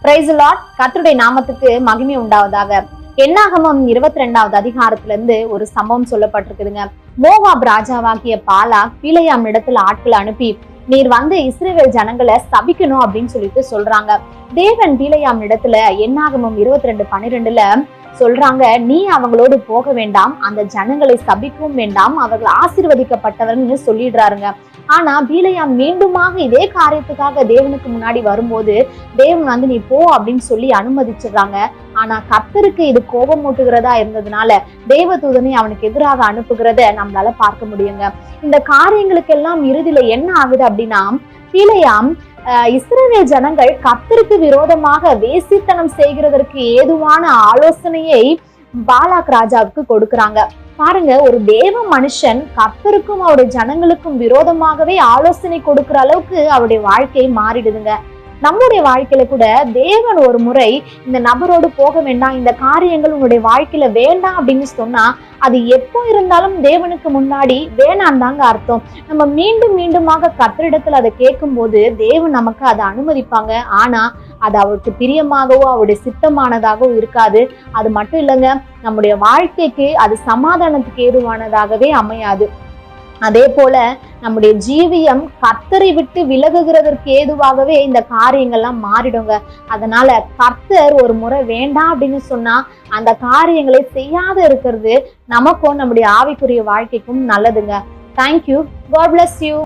Praise the Lord. கர்த்தருடைய நாமத்துக்கு மகிமை உண்டாவதாக. என்னாகமம் 22வது அதிகாரத்திலிருந்து ஒரு சம்பவம் சொல்லப்பட்டிருக்குதுங்க. மோவாப் ராஜாவாகிய பாலாக் பிலேயாம் இடத்துல ஆட்களை அனுப்பி, நீர் வந்து இஸ்ரவேல் ஜனங்களை சபிக்கணும் அப்படின்னு சொல்லிட்டு சொல்றாங்க. தேவன் பிலேயாம் இடத்துல என்னாகமம் 22:12 சொல்றாங்க, நீ அவங்களோடு போக வேண்டாம், அந்த ஜனங்களை சபிக்கவும் வேண்டாம், அவர்கள் ஆசீர்வதிக்கப்பட்டவர்னு சொல்லிடுறாருங்க. ஆனா பிலேயாம் மீண்டுமாக இதே காரியத்துக்காக தேவனுக்கு முன்னாடி வரும்போது தேவன் வந்து நீ போ அப்படின்னு சொல்லி அனுமதிச்சிடுறாங்க. ஆனா கர்த்தருக்கு இது கோபம் மூட்டுகிறதா இருந்ததுனால தேவதூதனை அவனுக்கு எதிராக அனுப்புகிறத நம்மளால பார்க்க முடியுங்க. இந்த காரியங்களுக்கெல்லாம் இறுதியில என்ன ஆகுது அப்படின்னா, பிலேயாம் இஸ்ரவேல் ஜனங்கள் கர்த்தருக்கு விரோதமாக வேசித்தனம் செய்கிறதற்கு ஏதுவான ஆலோசனையை பாலாக் ராஜாவுக்கு கொடுக்கறாங்க. பாருங்க, ஒரு தேவ மனுஷன் கர்த்தருக்கும் அவருடைய ஜனங்களுக்கும் விரோதமாகவே ஆலோசனை கொடுக்கிற அளவுக்கு அவருடைய வாழ்க்கை மாறிடுதுங்க. நம்முடைய வாழ்க்கையில கூட தேவன் ஒரு முறை இந்த நபரோடு போக வேண்டாம், இந்த காரியங்கள் உங்களுடைய வாழ்க்கையில வேண்டாம் அப்படின்னு சொன்னா அது எப்போ இருந்தாலும் தேவனுக்கு முன்னாடி வேணாம் தாங்க அர்த்தம். நம்ம மீண்டும் மீண்டுமாக கர்த்தரிடத்துல அதை கேட்கும் போது தேவன் நமக்கு அதை அனுமதிப்பாங்க. ஆனா அது அவருக்கு பிரியமாகவோ அவருடைய சித்தமானதாகவோ இருக்காது. அது மட்டும் இல்லைங்க, நம்முடைய வாழ்க்கைக்கு அது சமாதானத்துக்கு ஏதுவானதாகவே அமையாது. அதே போல நம்முடைய ஜீவியம் கர்த்தரை விட்டு விலகுகிறதற்கு ஏதுவாகவே இந்த காரியங்கள்லாம் மாறிடுங்க. அதனால கர்த்தர் ஒரு முறை வேண்டாம் அப்படின்னு சொன்னா அந்த காரியங்களை செய்யாத இருக்கிறது நமக்கும் நம்முடைய ஆவிக்குரிய வாழ்க்கைக்கும் நல்லதுங்க. தேங்க்யூ. God bless you.